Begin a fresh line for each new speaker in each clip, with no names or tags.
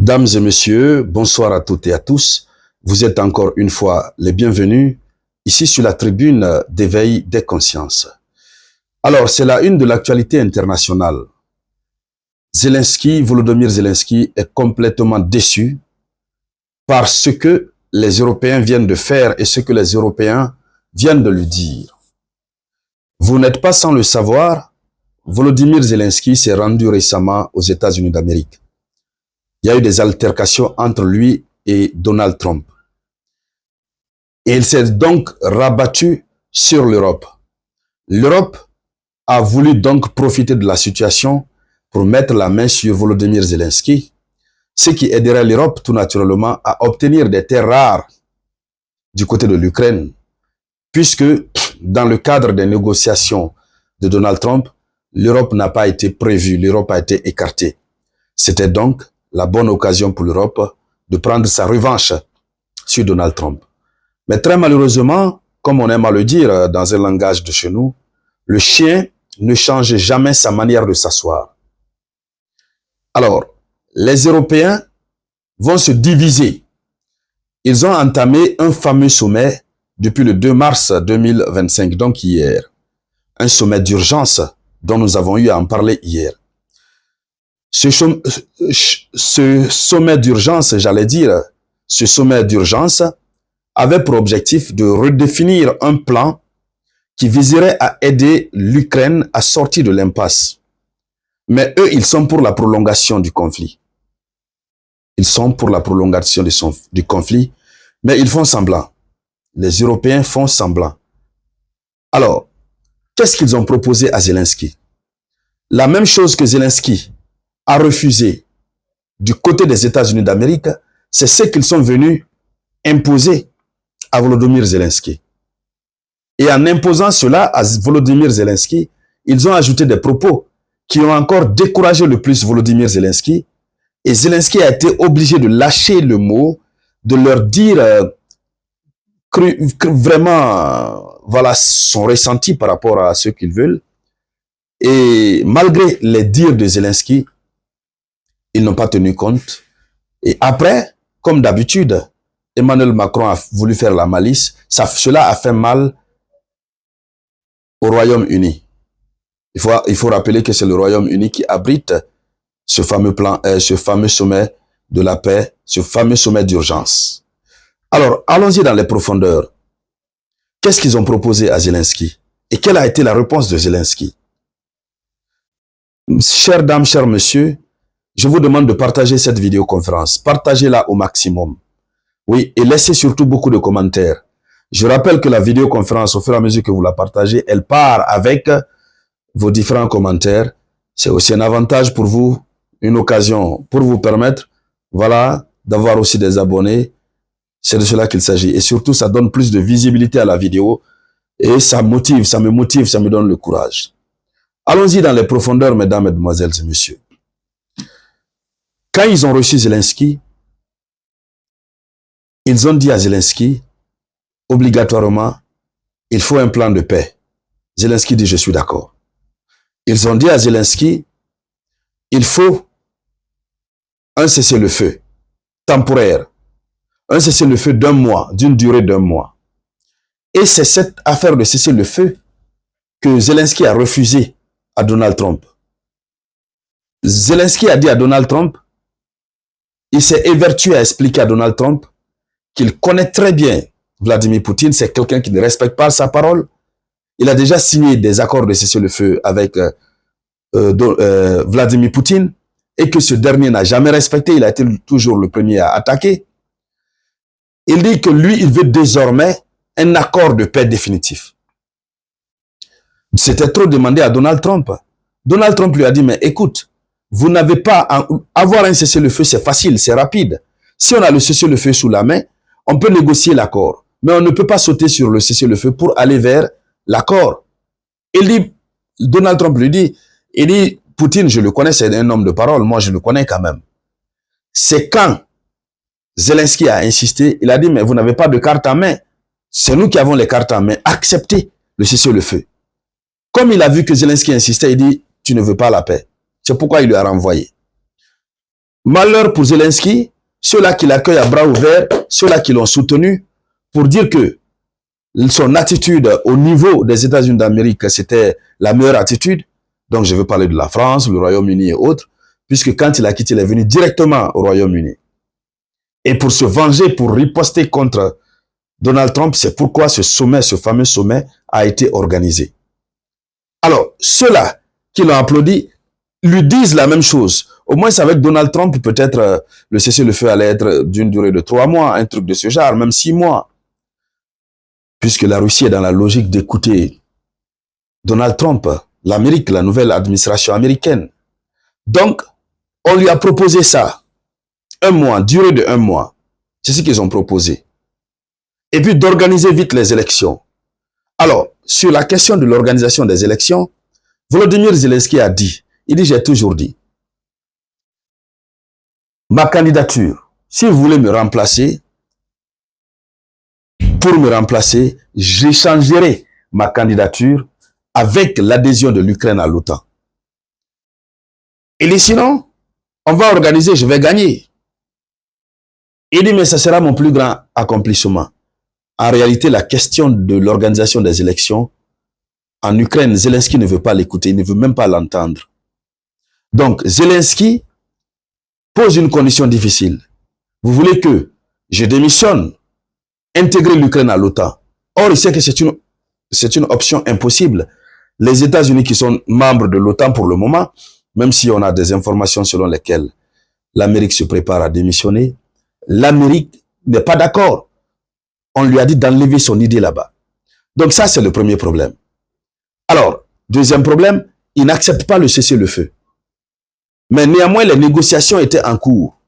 Mesdames et messieurs, bonsoir à toutes et à tous. Vous êtes encore une fois les bienvenus ici sur la tribune d'éveil des consciences. Alors, c'est la une de l'actualité internationale. Volodymyr Zelensky est complètement déçu par ce que les Européens viennent de faire et ce que les Européens viennent de lui dire. Vous n'êtes pas sans le savoir, Volodymyr Zelensky s'est rendu récemment aux États-Unis d'Amérique. Il y a eu des altercations entre lui et Donald Trump. Et il s'est donc rabattu sur l'Europe. L'Europe a voulu donc profiter de la situation pour mettre la main sur Volodymyr Zelensky, ce qui aiderait l'Europe tout naturellement à obtenir des terres rares du côté de l'Ukraine, puisque dans le cadre des négociations de Donald Trump, l'Europe n'a pas été prévue, l'Europe a été écartée. C'était donc la bonne occasion pour l'Europe de prendre sa revanche sur Donald Trump. Mais très malheureusement, comme on aime à le dire dans un langage de chez nous, le chien ne change jamais sa manière de s'asseoir. Alors, les Européens vont se diviser. Ils ont entamé un fameux sommet depuis le 2 mars 2025, donc hier. Un sommet d'urgence dont nous avons eu à en parler hier. Ce sommet d'urgence, ce sommet d'urgence avait pour objectif de redéfinir un plan qui viserait à aider l'Ukraine à sortir de l'impasse. Mais eux, ils sont pour la prolongation du conflit. Ils sont pour la prolongation du conflit, mais ils font semblant. Les Européens font semblant. Alors, qu'est-ce qu'ils ont proposé à Zelensky? La même chose que Zelensky a refusé du côté des États-Unis d'Amérique, c'est ce qu'ils sont venus imposer à Volodymyr Zelensky. Et en imposant cela à Volodymyr Zelensky, ils ont ajouté des propos qui ont encore découragé le plus Volodymyr Zelensky. Et Zelensky a été obligé de lâcher le mot, de leur dire vraiment voilà son ressenti par rapport à ce qu'ils veulent. Et malgré les dires de Zelensky, ils n'ont pas tenu compte. Et après, comme d'habitude, Emmanuel Macron a voulu faire la malice. Cela a fait mal au Royaume-Uni. Il faut rappeler que c'est le Royaume-Uni qui abrite ce fameux sommet de la paix, ce fameux sommet d'urgence. Alors, allons-y dans les profondeurs. Qu'est-ce qu'ils ont proposé à Zelensky? Et quelle a été la réponse de Zelensky? Chères dames, chers messieurs, je vous demande de partager cette vidéoconférence. Partagez-la au maximum. Oui, et laissez surtout beaucoup de commentaires. Je rappelle que la vidéoconférence, au fur et à mesure que vous la partagez, elle part avec vos différents commentaires. C'est aussi un avantage pour vous, une occasion pour vous permettre, voilà, d'avoir aussi des abonnés. C'est de cela qu'il s'agit. Et surtout, ça donne plus de visibilité à la vidéo. Et ça motive, ça me donne le courage. Allons-y dans les profondeurs, mesdames, mesdemoiselles et messieurs. Quand ils ont reçu Zelensky, ils ont dit à Zelensky, obligatoirement, il faut un plan de paix. Zelensky dit, je suis d'accord. Ils ont dit à Zelensky, il faut un cessez-le-feu temporaire, un cessez-le-feu d'un mois, d'une durée d'un mois. Et c'est cette affaire de cessez-le-feu que Zelensky a refusé à Donald Trump. Zelensky a dit à Donald Trump, il s'est évertué à expliquer à Donald Trump qu'il connaît très bien Vladimir Poutine, c'est quelqu'un qui ne respecte pas sa parole. Il a déjà signé des accords de cessez-le-feu avec Vladimir Poutine et que ce dernier n'a jamais respecté. Il a été toujours le premier à attaquer. Il dit que lui, il veut désormais un accord de paix définitif. C'était trop demandé à Donald Trump. Donald Trump lui a dit, mais écoute, vous n'avez pas à avoir un cessez-le-feu, c'est facile, c'est rapide. Si on a le cessez-le-feu sous la main, on peut négocier l'accord. Mais on ne peut pas sauter sur le cessez-le-feu pour aller vers l'accord. Donald Trump lui dit, il dit, Poutine, je le connais, c'est un homme de parole, moi je le connais quand même. C'est quand Zelensky a insisté, il a dit, mais vous n'avez pas de carte en main. C'est nous qui avons les cartes en main. Acceptez le cessez-le-feu. Comme il a vu que Zelensky insistait, il dit, tu ne veux pas la paix. C'est pourquoi il lui a renvoyé. Malheur pour Zelensky, ceux-là qui l'accueillent à bras ouverts, ceux-là qui l'ont soutenu, pour dire que son attitude au niveau des États-Unis d'Amérique, c'était la meilleure attitude. Donc, je veux parler de la France, le Royaume-Uni et autres, puisque quand il a quitté, il est venu directement au Royaume-Uni. Et pour se venger, pour riposter contre Donald Trump, c'est pourquoi ce sommet, ce fameux sommet, a été organisé. Alors, ceux-là qui l'ont applaudi lui disent la même chose. Au moins, avec Donald Trump, peut-être le cessez-le-feu allait être d'une durée de 3 mois, un truc de ce genre, même 6 mois. Puisque la Russie est dans la logique d'écouter Donald Trump, l'Amérique, la nouvelle administration américaine. Donc, on lui a proposé ça. 1 mois, durée de 1 mois. C'est ce qu'ils ont proposé. Et puis d'organiser vite les élections. Alors, sur la question de l'organisation des élections, Volodymyr Zelensky a dit, il dit, j'ai toujours dit, ma candidature, si vous voulez me remplacer, pour me remplacer, j'échangerai ma candidature avec l'adhésion de l'Ukraine à l'OTAN. Il dit, sinon, on va organiser, je vais gagner. Il dit, mais ça sera mon plus grand accomplissement. En réalité, la question de l'organisation des élections en Ukraine, Zelensky ne veut pas l'écouter, il ne veut même pas l'entendre. Donc, Zelensky pose une condition difficile. Vous voulez que je démissionne, intégrer l'Ukraine à l'OTAN. Or, il sait que c'est une option impossible. Les États-Unis qui sont membres de l'OTAN pour le moment, même si on a des informations selon lesquelles l'Amérique se prépare à démissionner, l'Amérique n'est pas d'accord. On lui a dit d'enlever son idée là-bas. Donc ça, c'est le premier problème. Alors, deuxième problème, il n'accepte pas le cessez-le-feu. Mais néanmoins, les négociations étaient en cours.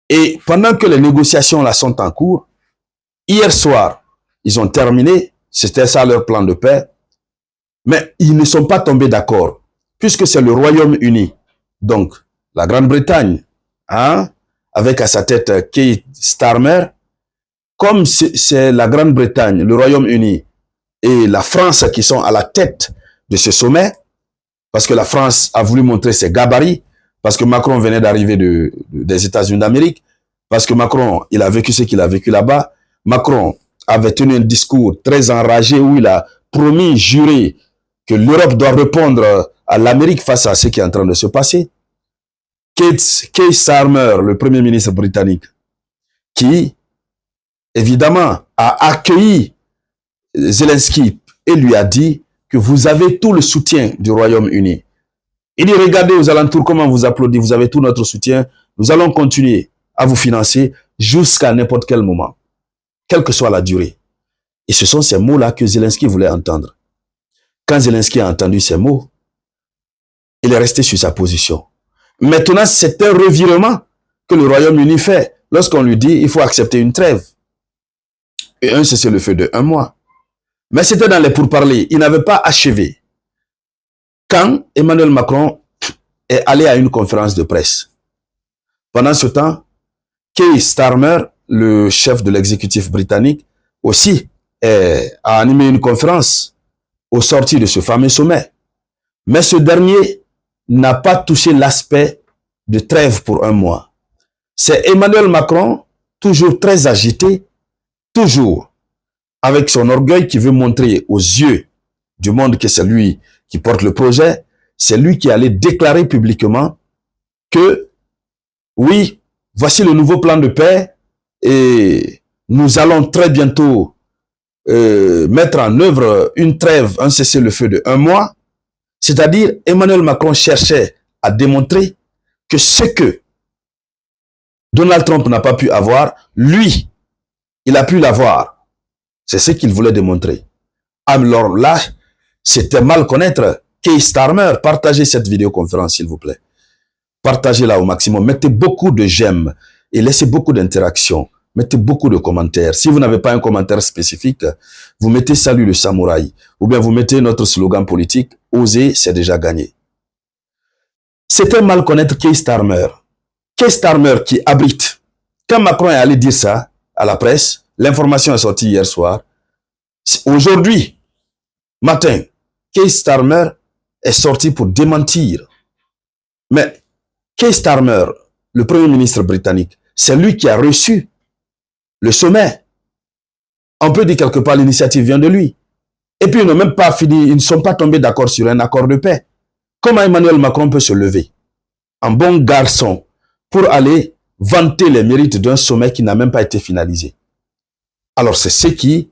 Et pendant que les négociations là sont en cours, hier soir, ils ont terminé, c'était ça leur plan de paix, mais ils ne sont pas tombés d'accord, puisque c'est le Royaume-Uni, donc la Grande-Bretagne, hein, avec à sa tête Keir Starmer, comme c'est la Grande-Bretagne, le Royaume-Uni et la France qui sont à la tête de ce sommet, parce que la France a voulu montrer ses gabarits, parce que Macron venait d'arriver des États-Unis d'Amérique, parce que Macron, il a vécu ce qu'il a vécu là-bas. Macron avait tenu un discours très enragé où il a promis, juré que l'Europe doit répondre à l'Amérique face à ce qui est en train de se passer. Keir Starmer, le Premier ministre britannique, qui, évidemment, a accueilli Zelensky et lui a dit que vous avez tout le soutien du Royaume-Uni. Il dit, regardez aux alentours comment vous applaudissez, vous avez tout notre soutien, nous allons continuer à vous financer jusqu'à n'importe quel moment, quelle que soit la durée. Et ce sont ces mots-là que Zelensky voulait entendre. Quand Zelensky a entendu ces mots, il est resté sur sa position. Maintenant, c'est un revirement que le Royaume-Uni fait lorsqu'on lui dit il faut accepter une trêve. Et un cessez-le-feu de 1 mois. Mais c'était dans les pourparlers. Il n'avait pas achevé. Quand Emmanuel Macron est allé à une conférence de presse. Pendant ce temps, Keir Starmer, le chef de l'exécutif britannique, aussi a animé une conférence au sortir de ce fameux sommet. Mais ce dernier n'a pas touché l'aspect de trêve pour 1 mois. C'est Emmanuel Macron, toujours très agité, toujours avec son orgueil qui veut montrer aux yeux du monde que c'est lui qui porte le projet, c'est lui qui allait déclarer publiquement que oui, voici le nouveau plan de paix et nous allons très bientôt mettre en œuvre une trêve, un cessez-le-feu de 1 mois. C'est-à-dire, Emmanuel Macron cherchait à démontrer que ce que Donald Trump n'a pas pu avoir, lui, il a pu l'avoir. C'est ce qu'il voulait démontrer. Alors là, c'était mal connaître Keir Starmer. Partagez cette vidéoconférence, s'il vous plaît. Partagez-la au maximum. Mettez beaucoup de j'aime et laissez beaucoup d'interactions. Mettez beaucoup de commentaires. Si vous n'avez pas un commentaire spécifique, vous mettez salut le samouraï. Ou bien vous mettez notre slogan politique, oser, c'est déjà gagné. C'était mal connaître Keir Starmer. Keir Starmer qui abrite. Quand Macron est allé dire ça à la presse, l'information est sortie hier soir. Aujourd'hui, matin, Keir Starmer est sorti pour démentir. Mais Keir Starmer, le Premier ministre britannique. C'est lui qui a reçu le sommet. On peut dire quelque part l'initiative vient de lui. Et puis ils n'ont même pas fini, ils ne sont pas tombés d'accord sur un accord de paix. Comment Emmanuel Macron peut se lever, un bon garçon, pour aller vanter les mérites d'un sommet qui n'a même pas été finalisé? Alors c'est ce qui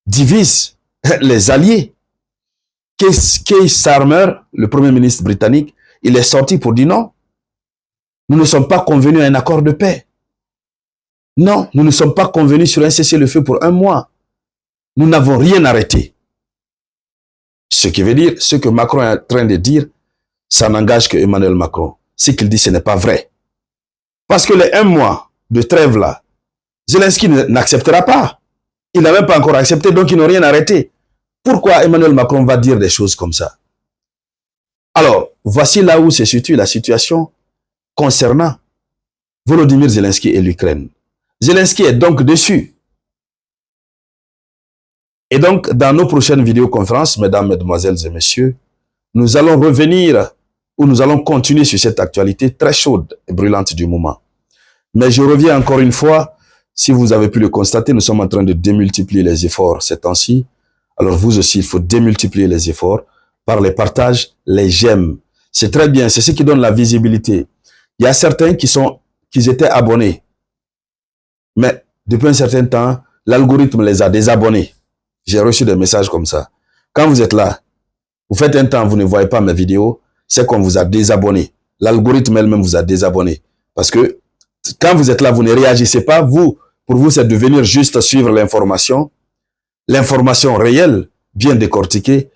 divise les alliés. Keir Starmer, le Premier ministre britannique, il est sorti pour dire non, nous ne sommes pas convenus à un accord de paix. Non, nous ne sommes pas convenus sur un cessez-le-feu pour 1 mois. Nous n'avons rien arrêté. Ce qui veut dire, ce que Macron est en train de dire, ça n'engage que Emmanuel Macron. Ce qu'il dit, ce n'est pas vrai. Parce que les 1 mois de trêve là, Zelensky n'acceptera pas. Il n'a même pas encore accepté, donc ils n'ont rien arrêté. Pourquoi Emmanuel Macron va dire des choses comme ça? Alors, voici là où se situe la situation concernant Volodymyr Zelensky et l'Ukraine. Zelensky est donc dessus. Et donc, dans nos prochaines vidéoconférences, mesdames, mesdemoiselles et messieurs, nous allons revenir ou nous allons continuer sur cette actualité très chaude et brûlante du moment. Mais je reviens encore une fois, si vous avez pu le constater, nous sommes en train de démultiplier les efforts ces temps-ci. Alors vous aussi, il faut démultiplier les efforts par les partages, les j'aime. C'est très bien, c'est ce qui donne la visibilité. Il y a certains qui étaient abonnés. Mais depuis un certain temps, l'algorithme les a désabonnés. J'ai reçu des messages comme ça. Quand vous êtes là, vous faites un temps, vous ne voyez pas mes vidéos, c'est qu'on vous a désabonné. L'algorithme elle-même vous a désabonné. Parce que quand vous êtes là, vous ne réagissez pas. Pour vous, c'est de venir juste suivre l'information. L'information réelle, bien décortiquée.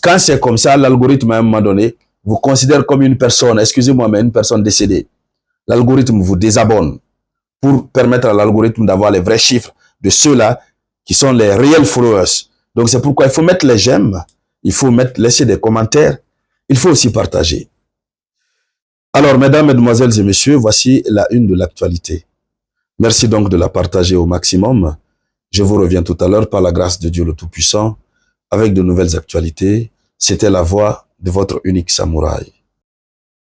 Quand c'est comme ça, l'algorithme à un moment donné vous considère comme une personne, excusez-moi, mais une personne décédée. L'algorithme vous désabonne pour permettre à l'algorithme d'avoir les vrais chiffres de ceux-là qui sont les réels followers. Donc c'est pourquoi il faut mettre les j'aime, il faut laisser des commentaires, il faut aussi partager. Alors mesdames, mesdemoiselles et messieurs, voici la une de l'actualité. Merci donc de la partager au maximum. Je vous reviens tout à l'heure par la grâce de Dieu le Tout-Puissant avec de nouvelles actualités. C'était la voix de votre unique samouraï.